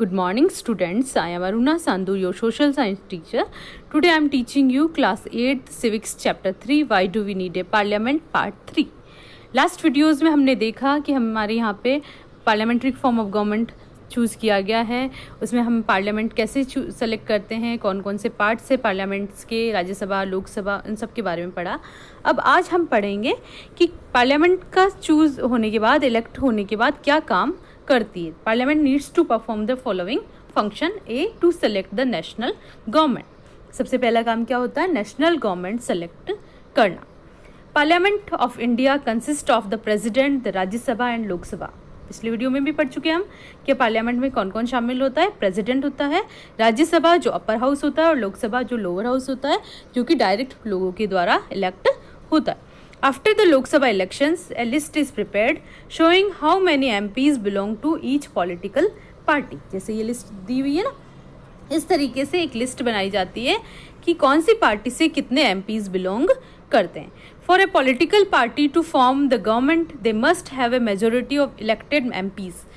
Good morning, students. I am Aruna Sandhu, your social science teacher. Today I am teaching you class 8 civics chapter 3 why do we need a parliament part 3. Last videos में हमने देखा कि हमारे यहाँ पे parliamentary form of government choose किया गया है. उसमें हम पार्लियामेंट कैसे सेलेक्ट करते हैं, कौन कौन से पार्ट्स है पार्लियामेंट्स के, राज्यसभा, लोकसभा, इन सब के बारे में पढ़ा. अब आज हम पढ़ेंगे कि पार्लियामेंट का चूज़ होने के बाद, इलेक्ट होने के बाद क्या काम करती है. Parliament needs to perform the following function. A, to select the national government. सबसे पहला काम क्या होता है? नेशनल गवर्नमेंट सेलेक्ट करना. Parliament of India consist of the president, the Rajya Sabha and Lok Sabha. पिछले वीडियो में भी पढ़ चुके हैं हम कि पार्लियामेंट में कौन कौन शामिल होता है. प्रेसिडेंट होता है, राज्यसभा जो अपर हाउस होता है और लोकसभा जो लोअर हाउस होता है, जो कि डायरेक्ट लोगों के द्वारा इलेक्ट होता है. After the Lok Sabha elections, a list is prepared showing how many MPs belong to each political party. जैसे ये लिस्ट दी हुई है ना, इस तरीके से एक लिस्ट बनाई जाती है कि कौन सी पार्टी से कितने MPs बिलोंग करते हैं. For a political party to form the government, they must have a majority of elected MPs.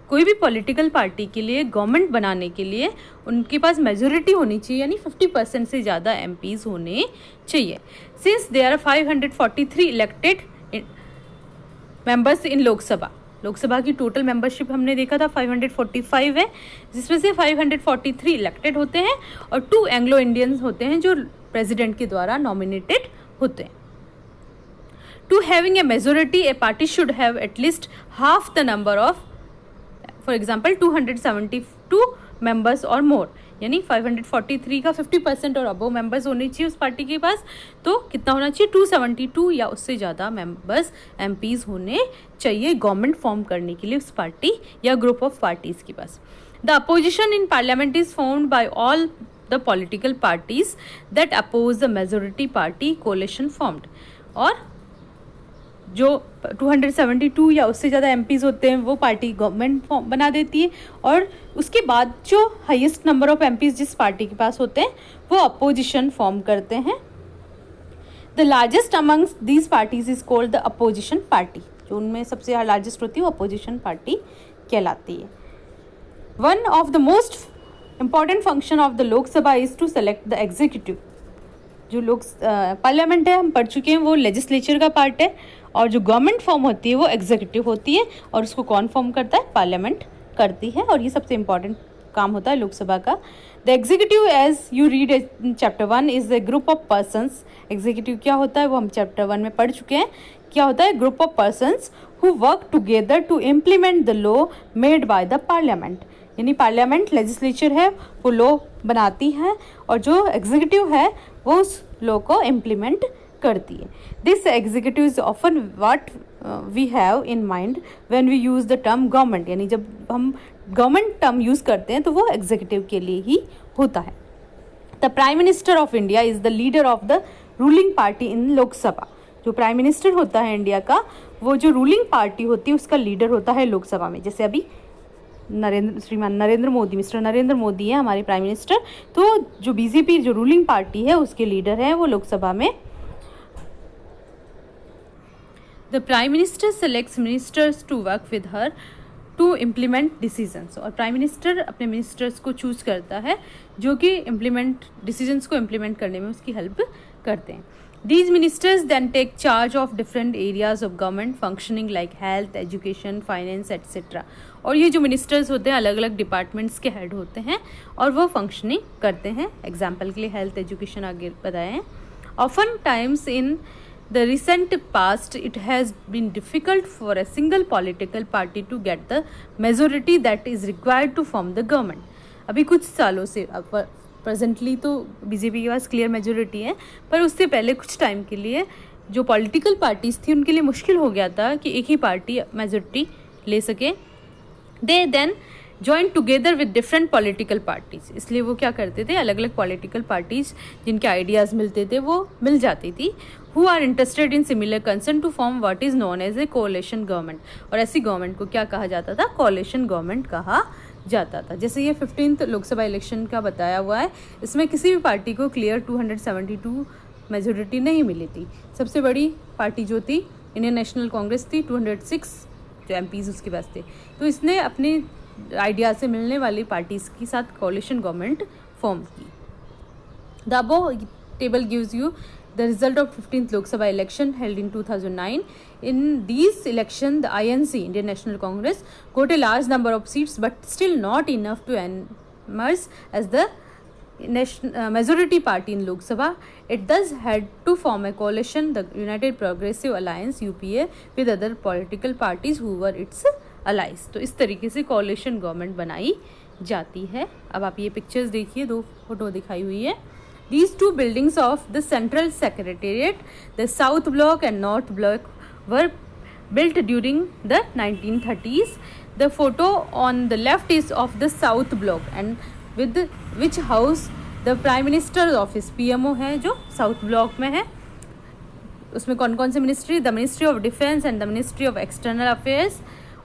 कोई भी पॉलिटिकल पार्टी के लिए गवर्नमेंट बनाने के लिए उनके पास मेजोरिटी होनी चाहिए, यानी 50% से ज़्यादा MPs होने चाहिए. Since there are 543 elected members in Lok Sabha की टोटल मेंबरशिप हमने देखा था 545 है, जिसमें से 543 इलेक्टेड होते हैं और 2 एंग्लो इंडियंस होते हैं जो प्रेसिडेंट के द्वारा नॉमिनेटेड होते हैं. To having a majority, a party should have at least half the number of, for example 272 members और मोर, यानी 543 का 50% और अबव मेंबर्स होने चाहिए उस पार्टी के पास. तो कितना होना चाहिए? 272 या उससे ज़्यादा मेंबर्स MPs होने चाहिए गवर्नमेंट फॉर्म करने के लिए उस पार्टी या ग्रुप ऑफ पार्टीज़ के पास. The opposition in parliament is formed by all the political parties that oppose the majority party coalition formed. और जो 272 या उससे ज़्यादा MPs होते हैं वो पार्टी गवर्नमेंट बना देती है, और उसके बाद जो हाईएस्ट नंबर ऑफ MPs जिस पार्टी के पास होते हैं वो अपोजिशन फॉर्म करते हैं. The largest amongst these parties is called the opposition party. जो उनमें सबसे लार्जेस्ट होती है वो अपोजिशन पार्टी कहलाती है. One of the most important function of the Lok Sabha is to select the executive. जो पार्लियामेंट है हम पढ़ चुके हैं वो लेजिस्लेचर का पार्ट है, और जो गवर्नमेंट फॉर्म होती है वो एग्जीक्यूटिव होती है, और उसको कौन फॉर्म करता है? पार्लियामेंट करती है, और ये सबसे इंपॉर्टेंट काम होता है लोकसभा का. The executive, as you read in chapter 1, is the group of persons. Executive क्या होता है वो हम चैप्टर 1 में पढ़ चुके हैं. क्या होता है? Group of persons who work together to implement the law made by the parliament. यानी पार्लियामेंट लेजिस्लेचर है वो लॉ बनाती है, और जो एग्जीक्यूटिव है वो उस लॉ को इम्प्लीमेंट करती है. This executive is often what we have in mind when we use the term government. यानी जब हम गवर्नमेंट टर्म यूज करते हैं तो वो एग्जीक्यूटिव के लिए ही होता है. The prime minister of India is the leader of the ruling party इन लोकसभा. जो प्राइम मिनिस्टर होता है इंडिया का, वो जो रूलिंग पार्टी होती है उसका लीडर होता है लोकसभा में. जैसे अभी मिस्टर नरेंद्र मोदी है हमारे प्राइम मिनिस्टर, तो जो बीजेपी जो रूलिंग पार्टी है उसके लीडर है वो लोकसभा में. The prime minister selects ministers to work with her to implement decisions. और प्राइम मिनिस्टर अपने मिनिस्टर्स को चूज करता है जो कि डिसीजंस को इम्प्लीमेंट करने में उसकी हेल्प करते हैं. These ministers then take charge of different areas of government functioning like health, education, finance, etc. और ये जो मिनिस्टर्स होते हैं अलग अलग डिपार्टमेंट्स के हेड होते हैं और वो फंक्शनिंग करते हैं. एग्जाम्पल के लिए हेल्थ, एजुकेशन आगे बताए हैं. Often times in the recent past it has been difficult for a single political party to get the majority that is required to form the government. अभी कुछ सालों से प्रेजेंटली तो बीजेपी के पास क्लियर मेजोरिटी है, पर उससे पहले कुछ टाइम के लिए जो पॉलिटिकल पार्टीज थी उनके लिए मुश्किल हो गया था कि एक ही पार्टी मेजोरिटी ले सके. They then join together with different political parties. इसलिए वो क्या करते थे, अलग अलग पॉलिटिकल पार्टीज जिनके आइडियाज़ मिलते थे वो मिल जाती थी. Who are interested in similar concern to form what is known as a coalition government. और ऐसी गवर्नमेंट को क्या कहा जाता था? कोalition गवर्नमेंट कहा जाता था. जैसे ये 15th लोकसभा इलेक्शन का बताया हुआ है, इसमें किसी भी पार्टी को क्लियर 272 मेजोरिटी नहीं मिली थी. सबसे बड़ी पार्टी जो थी इंडियन नेशनल कांग्रेस थी, 206 जो MPs उसके पास थे. तो इसने अपने आइडिया से मिलने वाली पार्टीज के साथ कोalition गवर्नमेंट फॉर्म की। The above table gives you the result of 15th Lok Sabha election held in 2009. In these elections, the INC, Indian National Congress, got a large number of seats, but still not enough to emerge as the majority party in Lok Sabha. It thus had to form a coalition, the United Progressive Alliance (UPA), with other political parties who were its allies. तो इस तरीके से coalition government बनाई जाती है। अब आप ये पिक्चर्स देखिए, दो फोटो दिखाई हुई है। These two buildings of the Central Secretariat, the South Block and North Block, were built during the 1930s. The photo on the left is of the South Block and with which house the Prime Minister's office PMO है जो South Block में है। उसमें कौन कौन से ministry, the ministry of defence and the ministry of external affairs.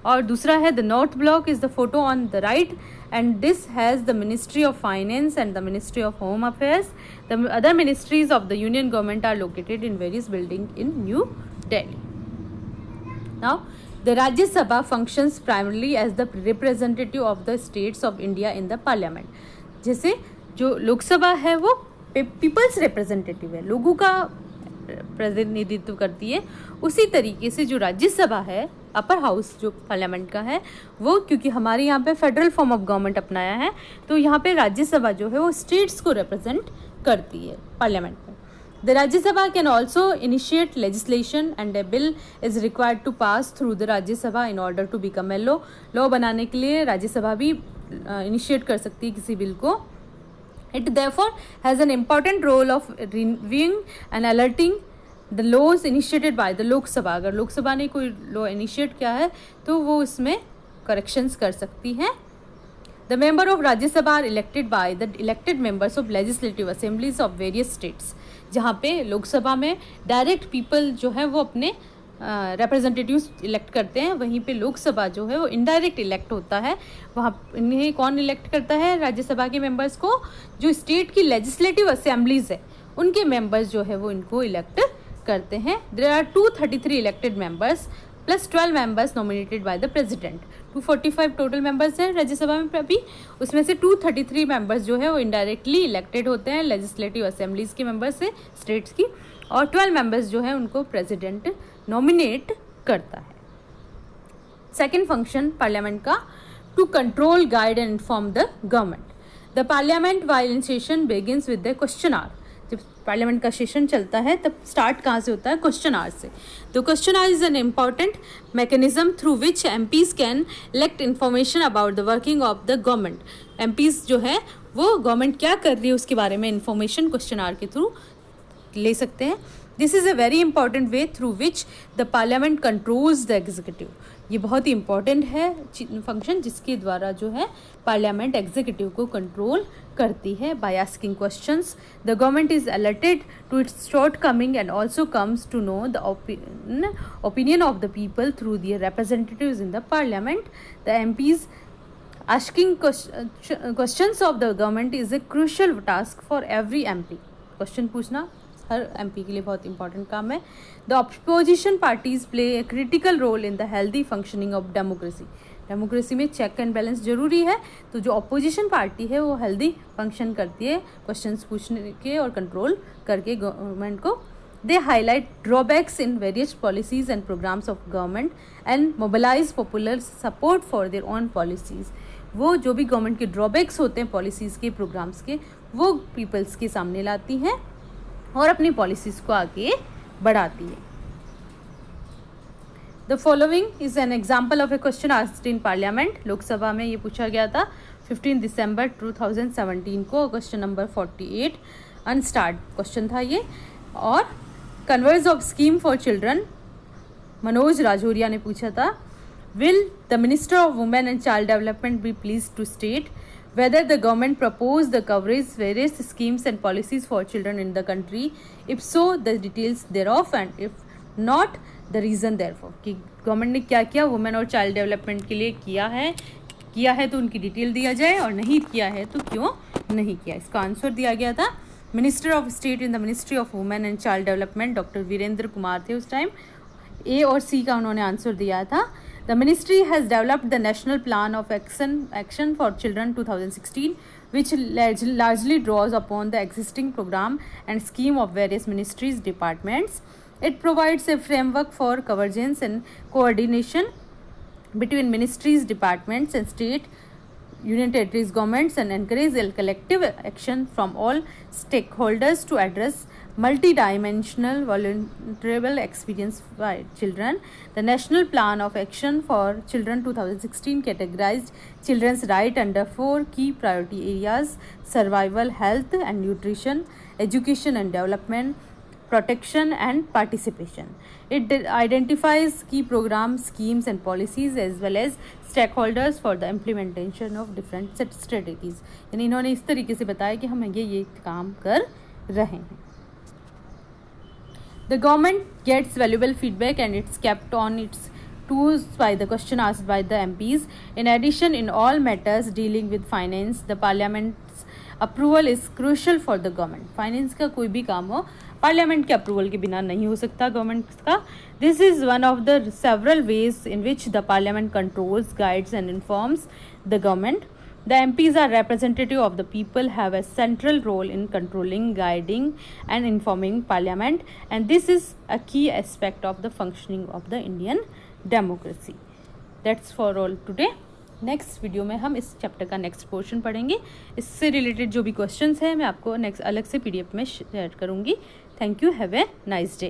और दूसरा है the north block is the photo on the right and this has the ministry of finance and the ministry of home affairs. The other ministries of the union government are located in various building in new Delhi. Now the Rajya Sabha functions primarily as the representative of the states of India in the parliament। जैसे जो लोकसभा है वो peoples representative है, लोगों का प्रतिनिधित्व करती है। उसी तरीके से जो राज्यसभा है, अपर हाउस जो पार्लियामेंट का है, वो क्योंकि हमारे यहाँ पे फेडरल फॉर्म ऑफ गवर्नमेंट अपनाया है, तो यहाँ पे राज्यसभा जो है वो स्टेट्स को रिप्रेजेंट करती है पार्लियामेंट में। The Rajya Sabha can also initiate legislation and a bill is required to pass through the Rajya Sabha in order to become a law। Law बनाने के लिए राज्यसभा भी इनिशिएट कर सकती है किसी बिल को। It therefore has an important role of reviewing and alerting the laws initiated by the Lok Sabha। अगर लोकसभा ने कोई लॉ इनिशिएट किया है तो वो इसमें करेक्शंस कर सकती है। The member of Rajya Sabha are elected by the elected members of legislative assemblies of various states। जहाँ पे लोकसभा में डायरेक्ट पीपल जो है वो अपने रिप्रेजेंटेटिव्स इलेक्ट करते हैं, वहीं पे लोकसभा जो है वो इनडायरेक्ट इलेक्ट होता है। वहाँ इन्हें कौन इलेक्ट करता है? राज्यसभा के मेंबर्स को जो स्टेट की लेजिस्लेटिव असेंबलीज है उनके मेंबर्स जो है वो इनको इलेक्ट करते हैं। There are 233 elected members plus 12 members nominated by the president. 245 total members हैं राज्यसभा में अभी, उसमें से 233 मेंबर्स जो है वो इनडायरेक्टली इलेक्टेड होते हैं लेजिस्लेटिव असेंबलीज के मेंबर्स से स्टेट्स की, और 12 मेंबर्स जो है उनको प्रेसिडेंट नॉमिनेट करता है। सेकेंड फंक्शन पार्लियामेंट का, to control guide and inform the government. The parliament while in session begins with the question hour. जब पार्लियामेंट का सेशन चलता है तब स्टार्ट कहाँ से होता है? क्वेश्चन आवर से। तो question our is an important mechanism through which MPs can elect information about the working of the government. MPs जो है वो गवर्नमेंट क्या कर रही है उसके बारे में इन्फॉर्मेशन क्वेश्चन आवर के थ्रू ले सकते हैं। This is a very important way through which the parliament controls the executive. ये बहुत ही इंपॉर्टेंट है फंक्शन जिसके द्वारा जो है पार्लियामेंट एग्जीक्यूटिव को कंट्रोल करती है। By asking questions the government is alerted to its shortcoming and also comes to know the opinion of the people through their representatives in the parliament. The MPs asking questions of the government is a crucial task for every MP. Question पूछना हर MP के लिए बहुत important काम है। The opposition parties play a critical role in the healthy functioning of democracy. Democracy में check and balance जरूरी है, तो जो अपोजिशन पार्टी है वो हेल्दी फंक्शन करती है क्वेश्चंस पूछने के और कंट्रोल करके गवर्नमेंट को। They highlight drawbacks in various policies and programmes of government and mobilise popular support for their own policies. वो जो भी गवर्नमेंट के ड्रॉबैक्स होते हैं पॉलिसीज के, प्रोग्राम्स के, वो पीपल्स के सामने लाती हैं और अपनी पॉलिसीज को आगे बढ़ाती है। The following is an example of A question asked in parliament. Lok Sabha में ये पूछा गया था 15 दिसंबर 2017 को, क्वेश्चन नंबर 48 अनस्टार्ट क्वेश्चन था ये। और converse of scheme for children, Manoj Rajauria ने पूछा था। Will the minister of women and child development be please to state whether the government proposed the coverage various schemes and policies for children in the country, if so the details thereof, and if not the reason therefore। कि government ने क्या किया women और child development के लिए किया है तो उनकी डिटेल दिया जाए, और नहीं किया है तो क्यों नहीं किया। इसका आंसर दिया गया था minister of state in the ministry of women and child development doctor Virendra Kumar थे उस टाइम। ए और सी का उन्होंने आंसर दिया था। The ministry has developed the National Plan of Action for Children 2016, which largely draws upon the existing program and scheme of various ministries, departments. It provides a framework for convergence and coordination between ministries, departments, and state, union territories governments, and encourage a collective action from all stakeholders to address multidimensional vulnerable experience by children. The National Plan of Action for Children 2016 categorized children's rights under 4 key priority areas: survival, health and nutrition, education and development, protection and participation. It identifies key programs, schemes and policies as well as stakeholders for the implementation of different strategies. यानी इन्होंने इस तरीके से बताया कि हम ये काम कर रहे हैं. The government gets valuable feedback and it's kept on its toes by the question asked by the MPs. In addition, in all matters dealing with finance, the parliament's approval is crucial for the government. Finance का कोई भी काम हो parliament के approval के बिना नहीं हो सकता गवर्नमेंट का. This is one of the several ways in which the parliament controls, guides and informs the government. The MPs are representative of the people, have a central role in controlling, guiding and informing Parliament, and this is a key aspect of the functioning of the Indian democracy. That's for all today. Next video में हम इस chapter का next portion पढ़ेंगे. इससे related जो भी questions हैं मैं आपको नेक्स्ट अलग से PDF में शेयर करूँगी. Thank you. Have a nice day.